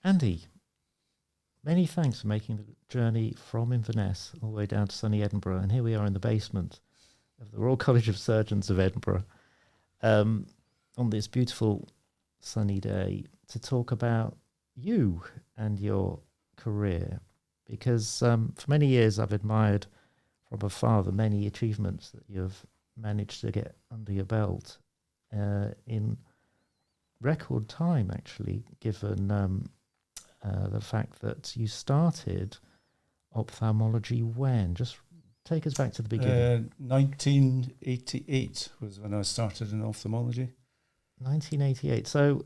Andy, many thanks for making the journey from Inverness all the way down to sunny Edinburgh. And here we are in the basement of the Royal College of Surgeons of Edinburgh on this beautiful sunny day to talk about you and your career. Because for many years I've admired from afar the many achievements that you've managed to get under your belt in record time, actually, given the fact that you started ophthalmology when? Just take us back to the beginning. 1988 was when I started in ophthalmology. 1988. So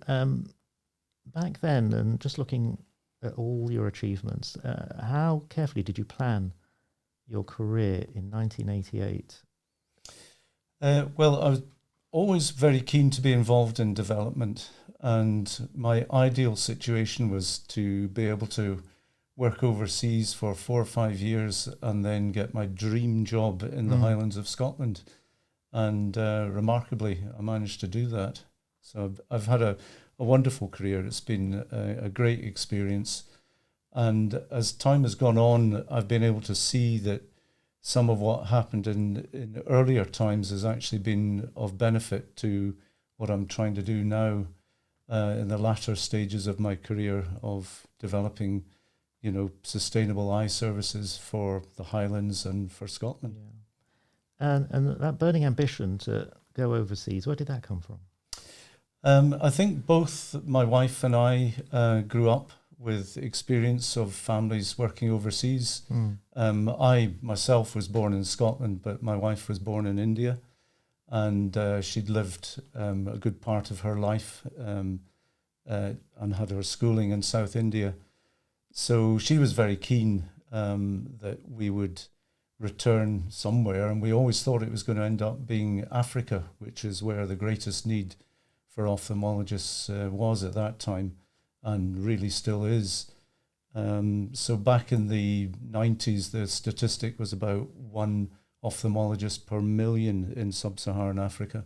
back then, and just looking at all your achievements, how carefully did you plan your career in 1988? Well, I was always very keen to be involved in development, and my ideal situation was to be able to work overseas for 4 or 5 years and then get my dream job in the Highlands of Scotland. And remarkably, I managed to do that. So I've had a wonderful career. It's been a great experience. And as time has gone on, I've been able to see that some of what happened in earlier times has actually been of benefit to what I'm trying to do now in the latter stages of my career of developing, sustainable eye services for the Highlands and for Scotland. Yeah. And that burning ambition to go overseas, where did that come from? I think both my wife and I grew up with experience of families working overseas. I myself was born in Scotland, but my wife was born in India, and she'd lived a good part of her life and had her schooling in South India. So she was very keen that we would return somewhere, and we always thought it was going to end up being Africa, which is where the greatest need for ophthalmologists was at that time, and really still is. So back in the 90s, the statistic was about 1 ophthalmologist per million in sub-Saharan Africa.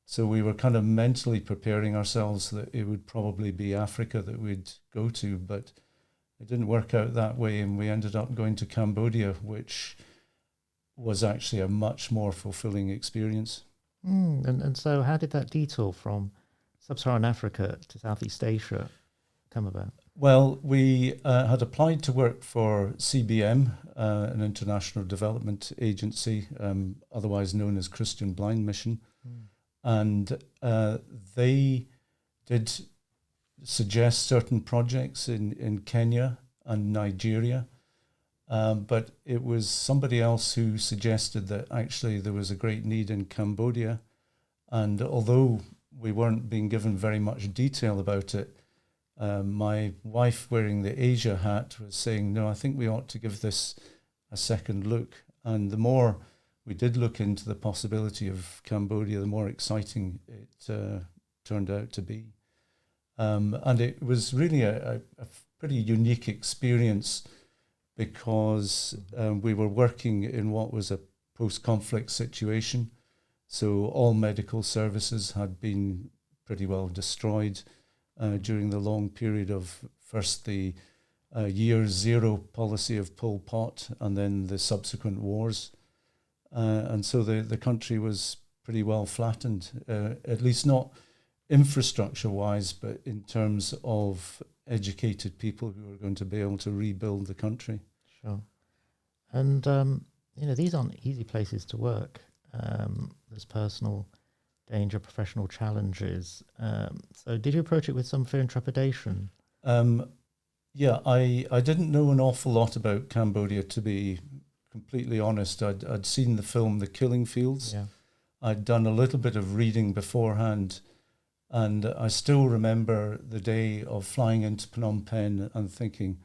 So we were kind of mentally preparing ourselves that it would probably be Africa that we'd go to, but it didn't work out that way, and we ended up going to Cambodia, which was actually a much more fulfilling experience. And so how did that detour from sub-Saharan Africa to Southeast Asia come about? Well, we had applied to work for CBM, an international development agency, otherwise known as Christian Blind Mission. And they did suggest certain projects in Kenya and Nigeria. But it was somebody else who suggested that actually there was a great need in Cambodia. And although we weren't being given very much detail about it, my wife, wearing the Asia hat, was saying, no, I think we ought to give this a second look. And the more we did look into the possibility of Cambodia, the more exciting it turned out to be. And it was really a pretty unique experience, because we were working in what was a post-conflict situation. So all medical services had been pretty well destroyed during the long period of first the year zero policy of Pol Pot and then the subsequent wars. And so the country was pretty well flattened, at least not infrastructure-wise, but in terms of educated people who are going to be able to rebuild the country. Sure. And, these aren't easy places to work. There's personal danger, professional challenges. So did you approach it with some fear and trepidation? Yeah, I didn't know an awful lot about Cambodia, to be completely honest. I'd seen the film The Killing Fields. Yeah. I'd done a little bit of reading beforehand, and I still remember the day of flying into Phnom Penh and thinking,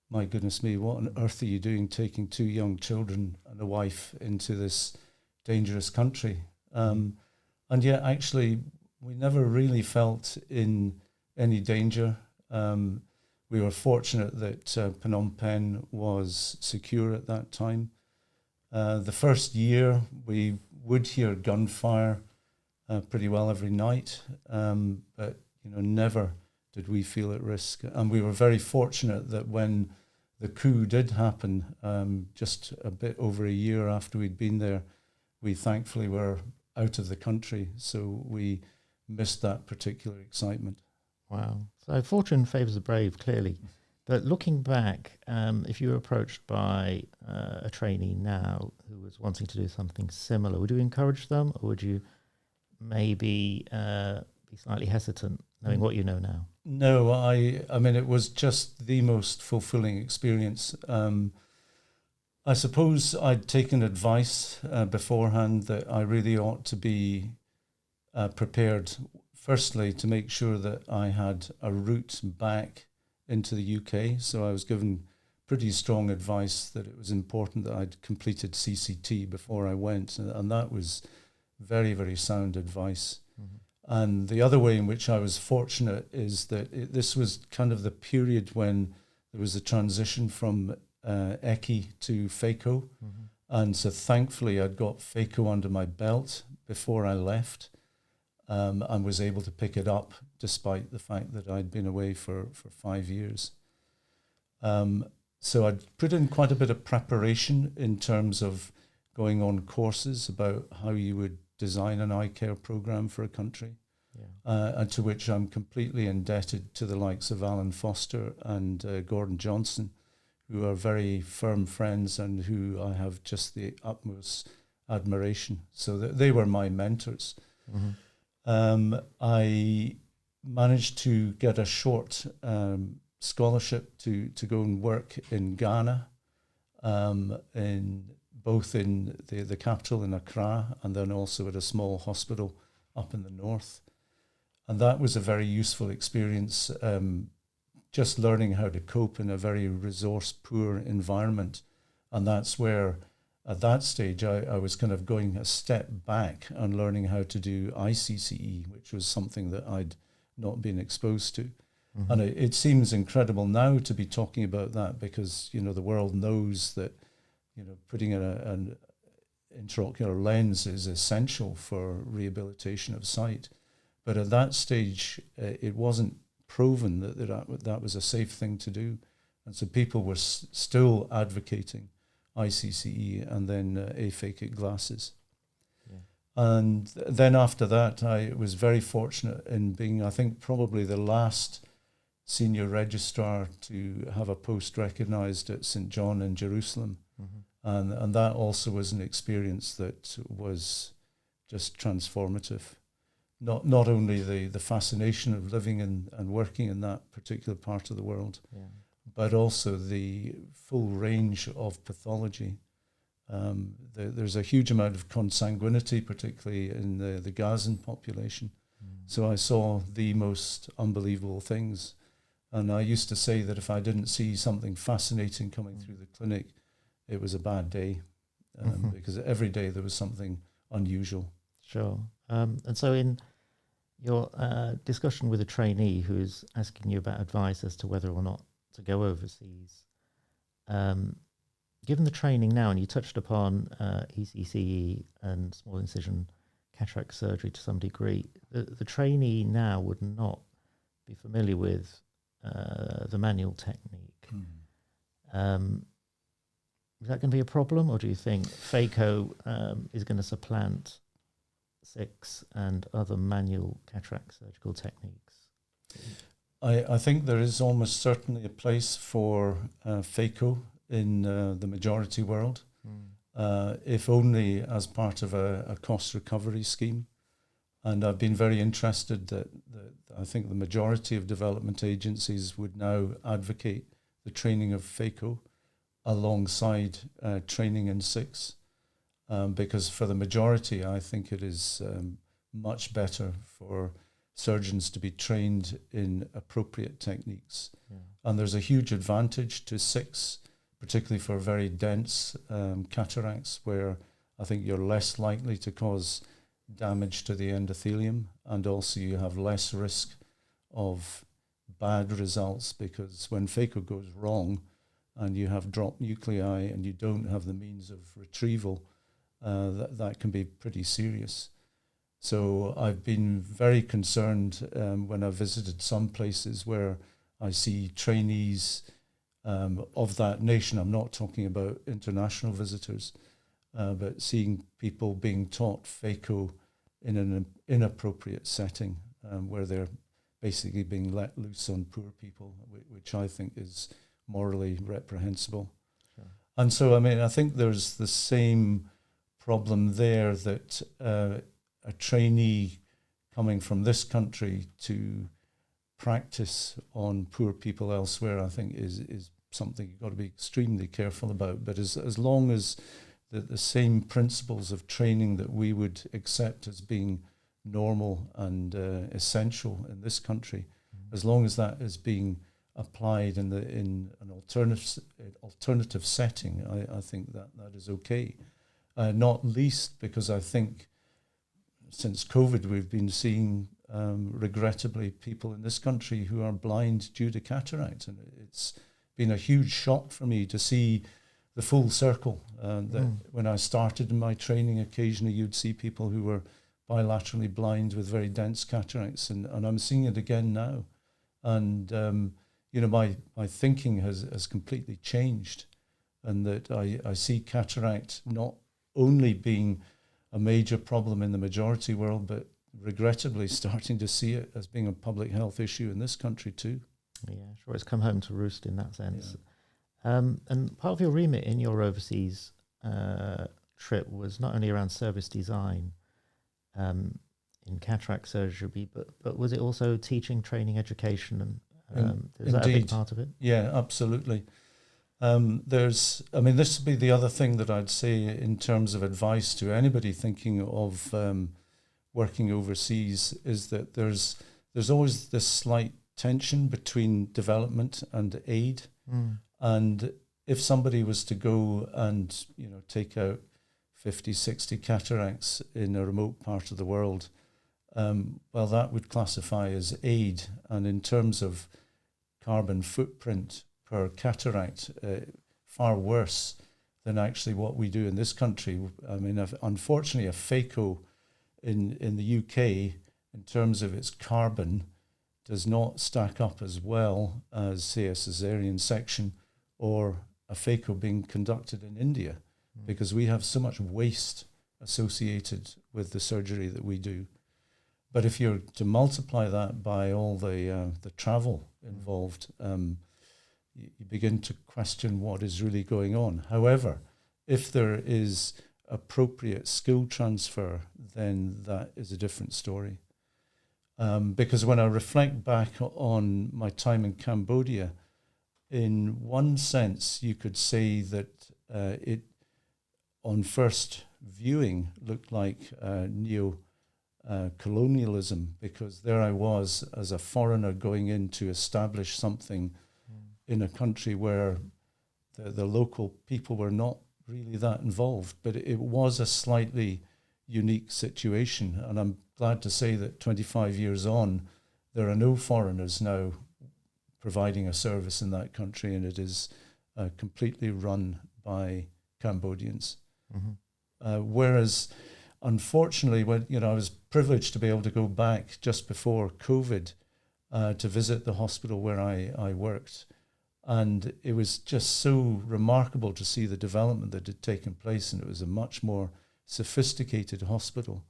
my goodness me, what on earth are you doing taking 2 young children and a wife into this dangerous country? And yet, actually, we never really felt in any danger. We were fortunate that Phnom Penh was secure at that time. The first year, we would hear gunfire pretty well every night, but never did we feel at risk. And we were very fortunate that when the coup did happen, just a bit over a year after we'd been there, we thankfully were out of the country, so we missed that particular excitement. Wow. So fortune favours the brave, clearly. But looking back, if you were approached by a trainee now who was wanting to do something similar, would you encourage them, or would you maybe be slightly hesitant, knowing what you know now? No, I mean, it was just the most fulfilling experience. I suppose I'd taken advice beforehand that I really ought to be prepared, firstly, to make sure that I had a route back into the UK. So I was given pretty strong advice that it was important that I'd completed CCT before I went. And that was very, very sound advice. Mm-hmm. And the other way in which I was fortunate is that this was kind of the period when there was a transition from ECI to phaco. Mm-hmm. And so thankfully I'd got phaco under my belt before I left, and was able to pick it up despite the fact that I'd been away for 5 years. So I'd put in quite a bit of preparation in terms of going on courses about how you would design an eye care program for a country, and to which I'm completely indebted to the likes of Alan Foster and Gordon Johnson, who are very firm friends and who I have just the utmost admiration. So they were my mentors. Mm-hmm. I managed to get a short scholarship to go and work in Ghana, both in the capital in Accra and then also at a small hospital up in the north. And that was a very useful experience, just learning how to cope in a very resource-poor environment. And that's where, at that stage, I was kind of going a step back and learning how to do ICCE, which was something that I'd not been exposed to. Mm-hmm. And it seems incredible now to be talking about that because, the world knows that, putting in an intraocular lens is essential for rehabilitation of sight. But at that stage, it wasn't proven that was a safe thing to do. And so people were still advocating ICCE and then aphakic glasses. Yeah. And then after that, I was very fortunate in being, I think, probably the last senior registrar to have a post recognised at St. John in Jerusalem. Mm-hmm. And that also was an experience that was just transformative. Not only the fascination of living and working in that particular part of the world, but also the full range of pathology. There's a huge amount of consanguinity, particularly in the Gazan population. So I saw the most unbelievable things. And I used to say that if I didn't see something fascinating coming through the clinic, it was a bad day, because every day there was something unusual. Sure. And so in your discussion with a trainee who's asking you about advice as to whether or not to go overseas, given the training now, and you touched upon ECCE and small incision cataract surgery to some degree, the trainee now would not be familiar with the manual technique. Is that going to be a problem, or do you think phaco is going to supplant 6 and other manual cataract surgical techniques? I think there is almost certainly a place for phaco in the majority world, if only as part of a cost recovery scheme. And I've been very interested that I think the majority of development agencies would now advocate the training of phaco alongside training in 6. Because for the majority, I think it is much better for surgeons to be trained in appropriate techniques. Yeah. And there's a huge advantage to 6, particularly for very dense cataracts, where I think you're less likely to cause damage to the endothelium, and also you have less risk of bad results, because when phaco goes wrong and you have dropped nuclei and you don't have the means of retrieval, that can be pretty serious. So I've been very concerned when I've visited some places where I see trainees of that nation. I'm not talking about international visitors, but seeing people being taught phaco in an inappropriate setting where they're basically being let loose on poor people, which I think is morally reprehensible. Sure. And so, I mean, I think there's the same problem there that a trainee coming from this country to practice on poor people elsewhere, I think is something you've got to be extremely careful about. But as long as the same principles of training that we would accept as being normal and essential in this country, as long as that is being applied in an alternative setting, I think that is okay. Not least because I think since COVID we've been seeing regrettably people in this country who are blind due to cataract, and it's been a huge shock for me to see the full circle. That when I started in my training, occasionally you'd see people who were bilaterally blind with very dense cataracts, and I'm seeing it again now. And my thinking has completely changed, and that I see cataract not only being a major problem in the majority world, but regrettably starting to see it as being a public health issue in this country too. Yeah, sure. It's come home to roost in that sense. Yeah. And part of your remit in your overseas trip was not only around service design in cataract surgery, but was it also teaching, training, education, and is that a big part of it? Yeah, absolutely. This would be the other thing that I'd say in terms of advice to anybody thinking of working overseas, is that there's always this slight tension between development and aid. And if somebody was to go and take out 50, 60 cataracts in a remote part of the world, well, that would classify as aid. And in terms of carbon footprint per cataract, far worse than actually what we do in this country. I mean, unfortunately, a phaco in the UK, in terms of its carbon, does not stack up as well as, say, a caesarean section or a phaco being conducted in India, because we have so much waste associated with the surgery that we do. But if you're to multiply that by all the travel involved, you begin to question what is really going on. However, if there is appropriate skill transfer, then that is a different story. Because when I reflect back on my time in Cambodia, in one sense, you could say that it, on first viewing, looked like neo-colonialism, because there I was as a foreigner going in to establish something in a country where the local people were not really that involved. But it was a slightly unique situation, and I'm glad to say that 25 years on, there are no foreigners now providing a service in that country, and it is completely run by Cambodians. Whereas, unfortunately, when I was privileged to be able to go back just before COVID to visit the hospital where I worked, and it was just so remarkable to see the development that had taken place, and it was a much more sophisticated hospital.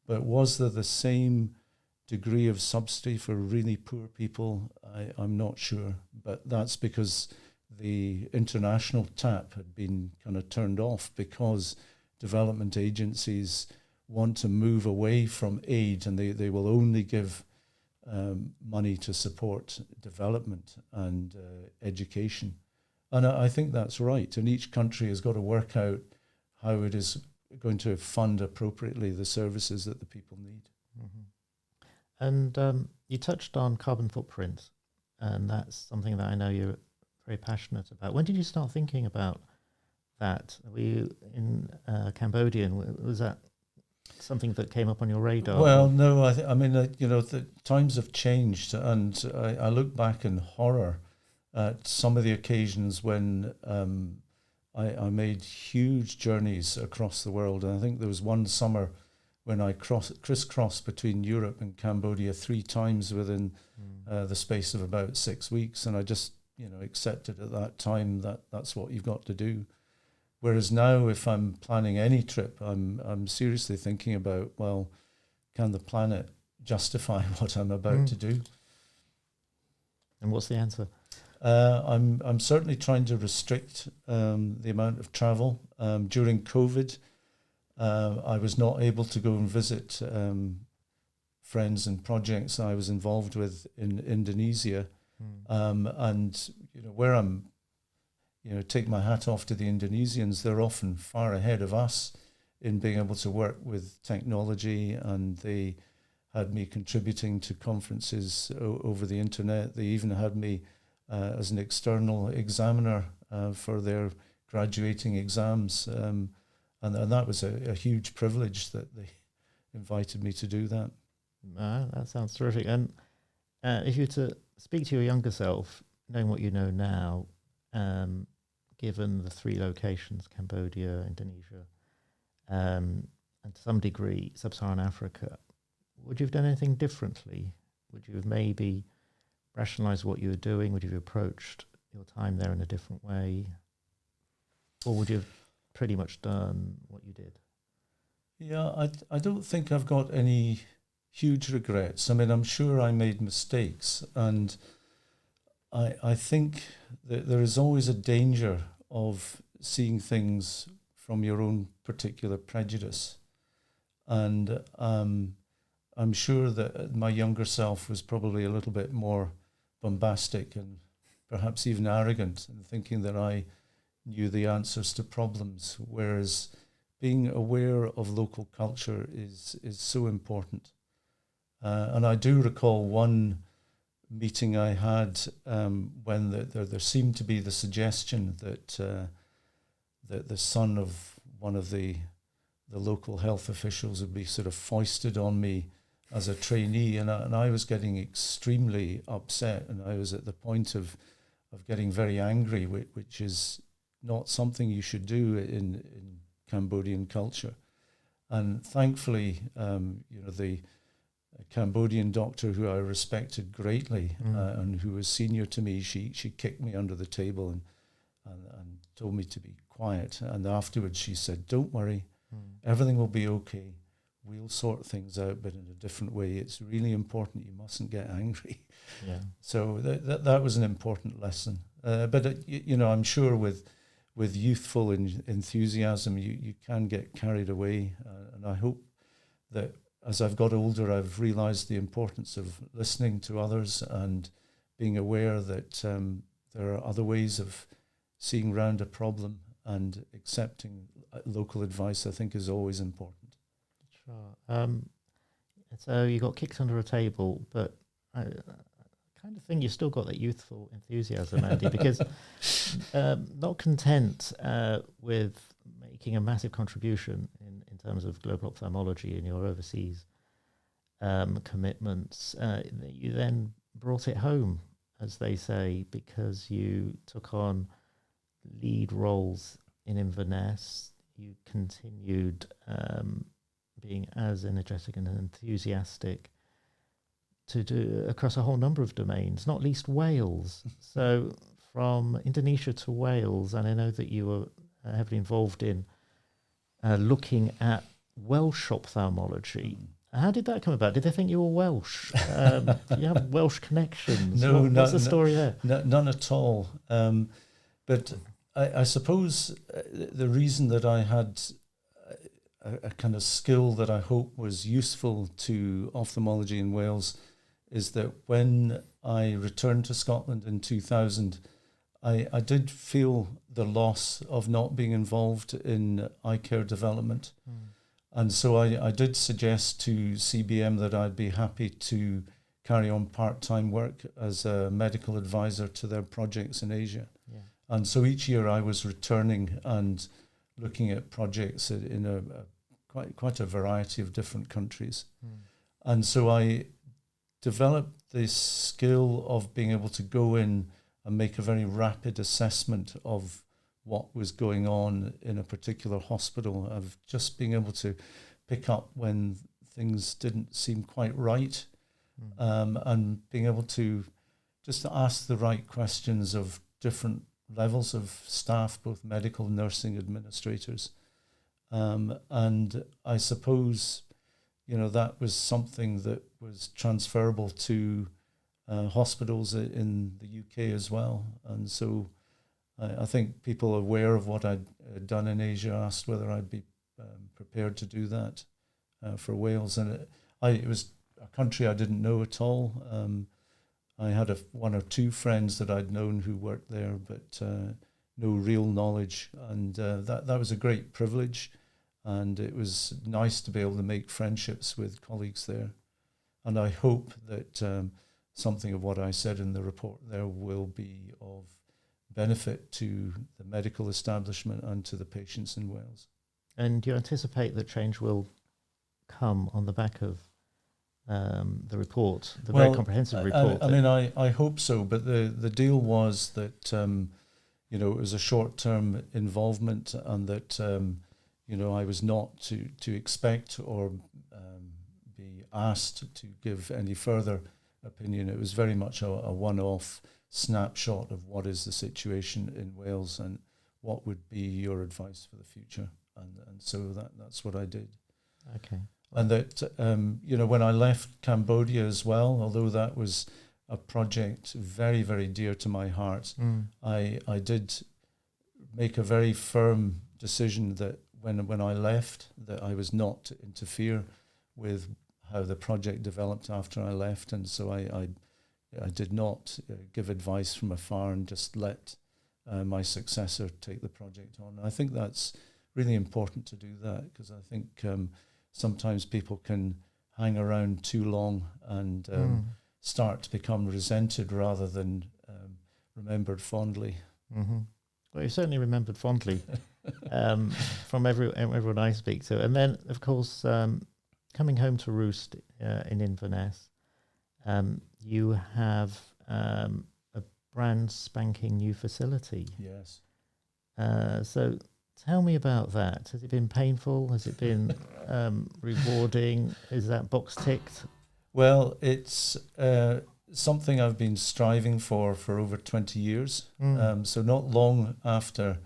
But was there the same degree of subsidy for really poor people? I'm not sure, but that's because the international tap had been kind of turned off, because development agencies want to move away from aid, and they will only give money to support development and education. And I think that's right. And each country has got to work out how it is going to fund appropriately the services that the people need. And you touched on carbon footprint, and that's something that I know you're very passionate about. When did you start thinking about that? Were you in Cambodia? Was that something that came up on your radar? Well, no, the times have changed, and I look back in horror at some of the occasions when I made huge journeys across the world. And I think there was one summer when I crisscrossed between Europe and Cambodia 3 times within the space of about 6 weeks, and I just accepted at that time that that's what you've got to do. Whereas now, if I'm planning any trip, I'm seriously thinking about, well, can the planet justify what I'm about to do? And what's the answer? I'm certainly trying to restrict the amount of travel. During COVID, I was not able to go and visit friends and projects I was involved with in Indonesia. And where I'm, take my hat off to the Indonesians, they're often far ahead of us in being able to work with technology, and they had me contributing to conferences over the internet. They even had me as an external examiner for their graduating exams. And that was a huge privilege that they invited me to do that. That sounds terrific. And if you were to speak to your younger self, knowing what you know now, given the 3 locations, Cambodia, Indonesia, and to some degree sub-Saharan Africa, would you have done anything differently? Would you have maybe rationalised what you were doing? Would you have approached your time there in a different way? Or would you have pretty much done what you did? Yeah, I don't think I've got any huge regrets. I mean, I'm sure I made mistakes, and I think that there is always a danger of seeing things from your own particular prejudice. And I'm sure that my younger self was probably a little bit more bombastic and perhaps even arrogant in thinking that I knew the answers to problems, whereas being aware of local culture is so important. And I do recall one meeting I had when there seemed to be the suggestion that that the son of one of the local health officials would be sort of foisted on me as a trainee, and I was getting extremely upset, and I was at the point of getting very angry, which is not something you should do in Cambodian culture. And thankfully, the Cambodian doctor who I respected greatly and who was senior to me, she kicked me under the table and told me to be quiet. And afterwards she said, "Don't worry, everything will be okay. We'll sort things out, but in a different way. It's really important. You mustn't get angry." Yeah. So that was an important lesson. But I'm sure with youthful enthusiasm, you can get carried away. And I hope that as I've got older, I've realised the importance of listening to others and being aware that there are other ways of seeing round a problem, and accepting local advice, I think, is always important. Sure. So you got kicked under a table, but I kind of think you still got that youthful enthusiasm, Andy, because not content with making a massive contribution in terms of global ophthalmology in your overseas commitments, you then brought it home, as they say, because you took on lead roles in Inverness. You continued being as energetic and enthusiastic to do across a whole number of domains, not least Wales. So from Indonesia to Wales, and I know that you were heavily involved in looking at Welsh ophthalmology. How did that come about? Did they think you were Welsh? Do you have Welsh connections? No, what's the story there? None at all. But I suppose the reason that I had a kind of skill that I hope was useful to ophthalmology in Wales is that when I returned to Scotland in 2000, I did feel the loss of not being involved in eye care development. And so I did suggest to CBM that I'd be happy to carry on part-time work as a medical advisor to their projects in Asia. Yeah. And so each year I was returning and looking at projects in quite a variety of different countries. And so I developed this skill of being able to go in and make a very rapid assessment of what was going on in a particular hospital, of just being able to pick up when things didn't seem quite right, and being able to just ask the right questions of different levels of staff, both medical, nursing, administrators. And I suppose, that was something that was transferable to hospitals in the UK as well. And so I think people aware of what I'd done in Asia asked whether I'd be prepared to do that for Wales. And it was a country I didn't know at all. I had one or two friends that I'd known who worked there, but no real knowledge. And that was a great privilege. And it was nice to be able to make friendships with colleagues there. And I hope that something of what I said in the report there will be of benefit to the medical establishment and to the patients in Wales. And do you anticipate that change will come on the back of the report, very comprehensive report? I hope so, but the deal was that, it was a short-term involvement, and that, I was not to expect or be asked to give any further opinion. It was very much a one-off snapshot of what is the situation in Wales and what would be your advice for the future. And so that's what I did. Okay. And that, when I left Cambodia as well, although that was a project very, very dear to my heart, I did make a very firm decision that when I left, that I was not to interfere with how the project developed after I left. And so I did not give advice from afar and just let my successor take the project on. I think that's really important to do that, because I think sometimes people can hang around too long and start to become resented rather than remembered fondly. Mm-hmm. Well, you certainly remembered fondly from everyone I speak to. And then, of course, coming home to roost in Inverness, you have a brand spanking new facility. Yes. So tell me about that. Has it been painful? Has it been rewarding? Is that box ticked? Well, it's something I've been striving for over 20 years. So not long after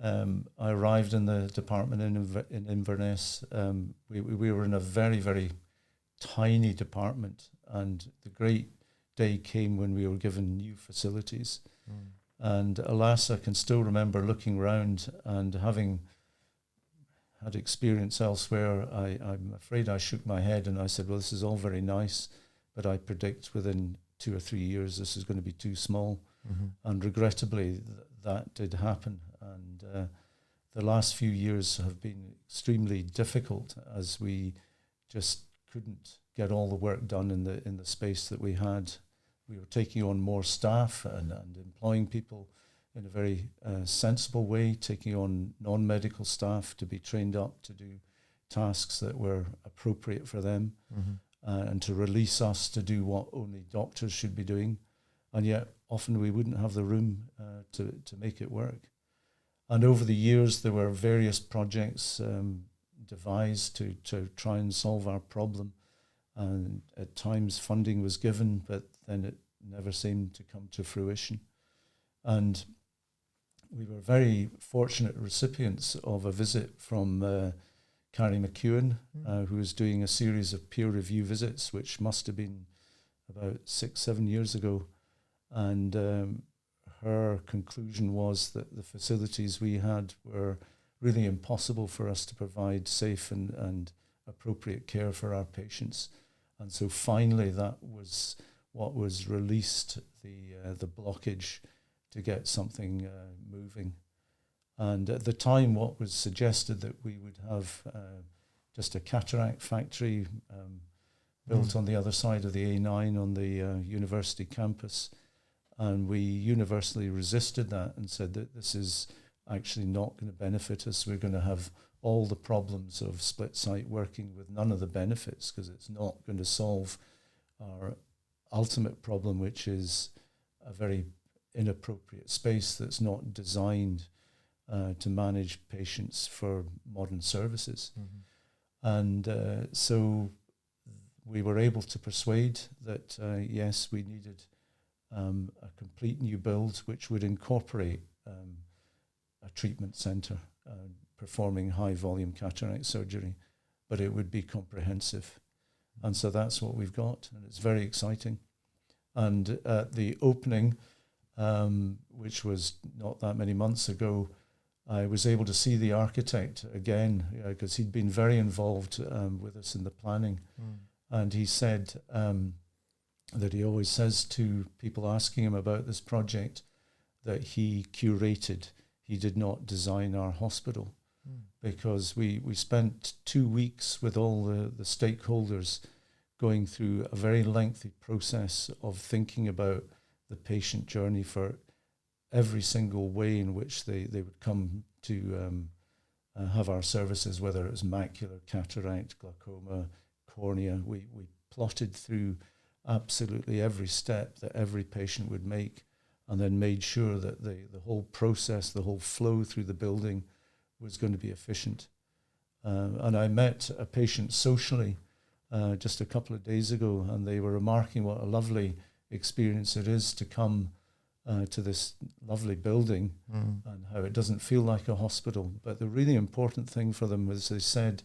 I arrived in the department in Inverness, we were in a very, very tiny department, and the great day came when we were given new facilities. And alas, I can still remember looking round and having had experience elsewhere. I'm afraid I shook my head and I said, well, this is all very nice, but I predict within 2 or 3 years this is going to be too small. And regrettably, that did happen. And the last few years have been extremely difficult, as we just couldn't get all the work done in the space that we had. We were taking on more staff and employing people in a very sensible way, taking on non-medical staff to be trained up to do tasks that were appropriate for them, and to release us to do what only doctors should be doing. And yet often we wouldn't have the room to make it work. And over the years there were various projects devised to try and solve our problem. And at times funding was given, but then it never seemed to come to fruition. And we were very fortunate recipients of a visit from Carrie McEwen, who was doing a series of peer review visits, which must have been about 6-7 years ago. And her conclusion was that the facilities we had were really impossible for us to provide safe and appropriate care for our patients. And so finally that was what was released, the blockage to get something moving. And at the time what was suggested that we would have just a cataract factory built on the other side of the A9 on the university campus. And we universally resisted that and said that this is actually not going to benefit us. We're going to have all the problems of split site working with none of the benefits, because it's not going to solve our ultimate problem, which is a very inappropriate space that's not designed to manage patients for modern services. And so we were able to persuade that, yes, we needed a complete new build which would incorporate a treatment centre performing high-volume cataract surgery, but it would be comprehensive. And so that's what we've got, and it's very exciting. And at the opening, which was not that many months ago, I was able to see the architect again, because he'd been very involved with us in the planning. And he said that he always says to people asking him about this project that he curated, he did not design our hospital, because we spent 2 weeks with all the stakeholders going through a very lengthy process of thinking about the patient journey for every single way in which they would come to have our services, whether it was macular, cataract, glaucoma, cornea. We plotted through absolutely every step that every patient would make, and then made sure that the whole process, the whole flow through the building was going to be efficient. And I met a patient socially just a couple of days ago, and they were remarking what a lovely experience it is to come to this lovely building and how it doesn't feel like a hospital. But the really important thing for them was they said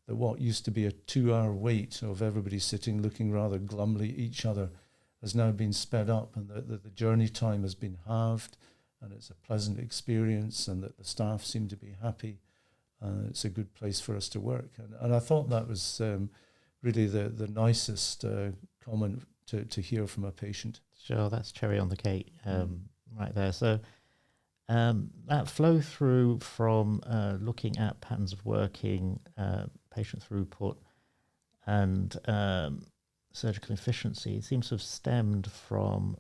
that what used to be a 2-hour wait of everybody sitting looking rather glumly at each other has now been sped up, and that the journey time has been halved, and it's a pleasant experience, and that the staff seem to be happy. It's a good place for us to work. And I thought that was really the nicest comment to hear from a patient. Sure, that's cherry on the cake right there. So that flow through from looking at patterns of working, patient throughput, and surgical efficiency seems to have stemmed from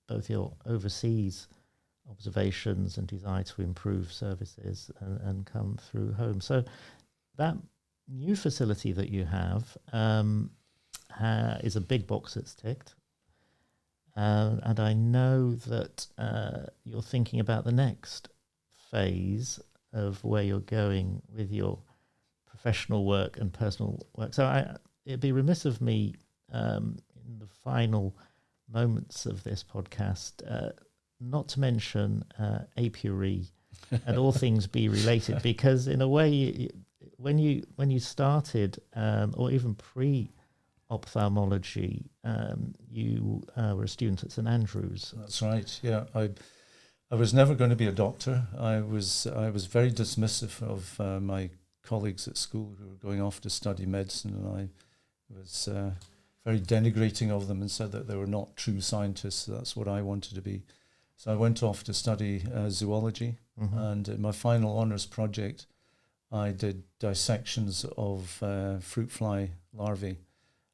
both your overseas observations and desire to improve services and come through home. So that new facility that you have is a big box that's ticked. And I know that you're thinking about the next phase of where you're going with your professional work and personal work. So it'd be remiss of me in the final moments of this podcast not to mention apiary and all things be related, because in a way, when you started, or even pre-ophthalmology, you were a student at St Andrews. That's right. Yeah, I was never going to be a doctor. I was very dismissive of my colleagues at school who were going off to study medicine, and I was very denigrating of them and said that they were not true scientists. That's what I wanted to be. So I went off to study zoology, and in my final honours project, I did dissections of fruit fly larvae.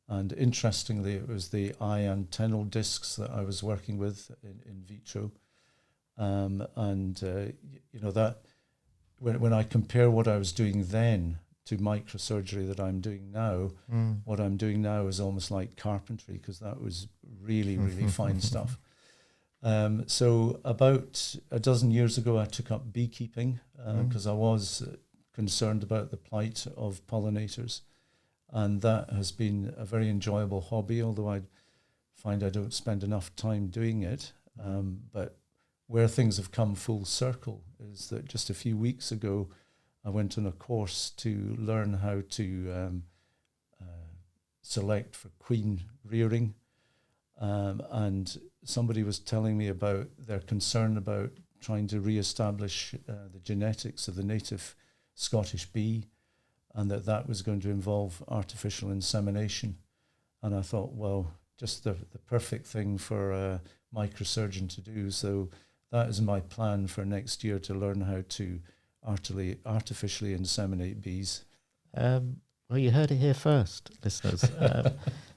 And interestingly, it was the eye antennal discs that I was working with in vitro. That when I compare what I was doing then to microsurgery that I'm doing now, what I'm doing now is almost like carpentry, because that was really, really fine stuff. So about a dozen years ago, I took up beekeeping because I was concerned about the plight of pollinators. And that has been a very enjoyable hobby, although I find I don't spend enough time doing it. But where things have come full circle is that just a few weeks ago, I went on a course to learn how to select for queen rearing. And somebody was telling me about their concern about trying to re-establish the genetics of the native Scottish bee, and that was going to involve artificial insemination. And I thought, well, just the perfect thing for a microsurgeon to do. So that is my plan for next year, to learn how to artificially inseminate bees. Well, you heard it here first, listeners.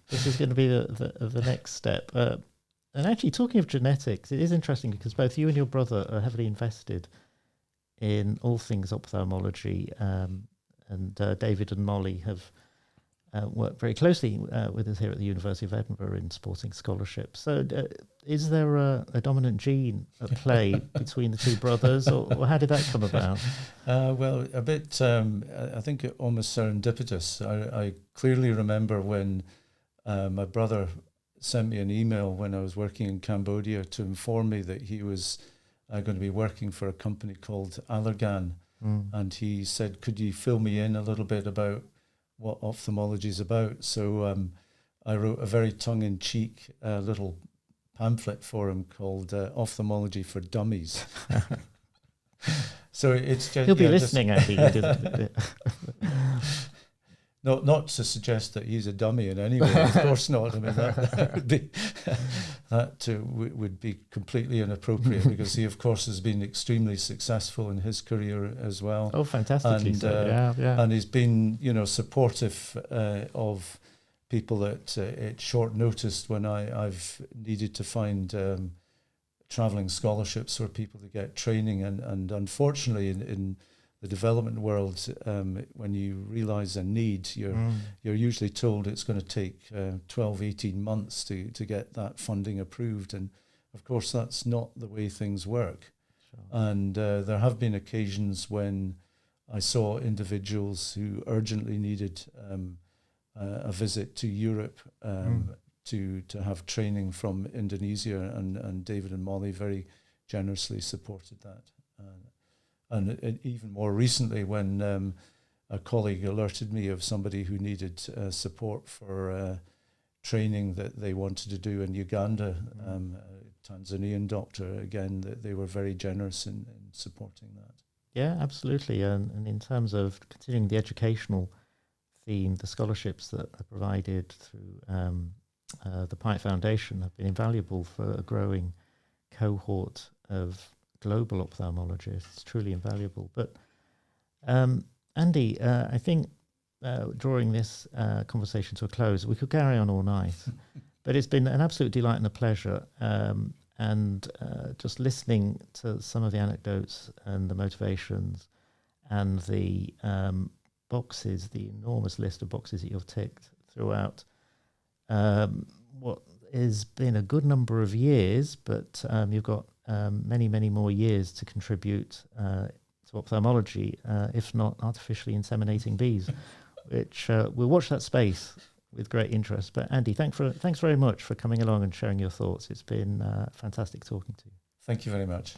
This is going to be the next step. And actually, talking of genetics, it is interesting because both you and your brother are heavily invested in all things ophthalmology. And David and Molly have work very closely with us here at the University of Edinburgh in supporting scholarships. So is there a dominant gene at play between the two brothers, or how did that come about? Well, a bit, I think almost serendipitous. I clearly remember when my brother sent me an email when I was working in Cambodia to inform me that he was going to be working for a company called Allergan. And he said, could you fill me in a little bit about what ophthalmology is about? So I wrote a very tongue-in-cheek little pamphlet for him called Ophthalmology for Dummies. So it's just... He'll be listening, Andy. Not to suggest that he's a dummy in any way, of course not. I mean, that would be would be completely inappropriate, because he, of course, has been extremely successful in his career as well. Oh, fantastically! And he's been, supportive of people at short notice when I've needed to find travelling scholarships for people to get training, and unfortunately in the development world, when you realise a need, you're usually told it's going to take 12, 18 months to get that funding approved. And of course, that's not the way things work. Sure. And there have been occasions when I saw individuals who urgently needed a visit to Europe to have training from Indonesia, and David and Molly very generously supported that. And even more recently, when a colleague alerted me of somebody who needed support for training that they wanted to do in Uganda, a Tanzanian doctor, again, they were very generous in supporting that. Yeah, absolutely. And in terms of continuing the educational theme, the scholarships that are provided through the Pyott Foundation have been invaluable for a growing cohort of global ophthalmologists. Truly invaluable. But Andy, I think drawing this conversation to a close, we could carry on all night, but it's been an absolute delight and a pleasure. And just listening to some of the anecdotes and the motivations and the boxes, the enormous list of boxes that you've ticked throughout what has been a good number of years, but you've got many, many more years to contribute to ophthalmology, if not artificially inseminating bees, which we'll watch that space with great interest. But Andy, thanks very much for coming along and sharing your thoughts. It's been fantastic talking to you. Thank you very much.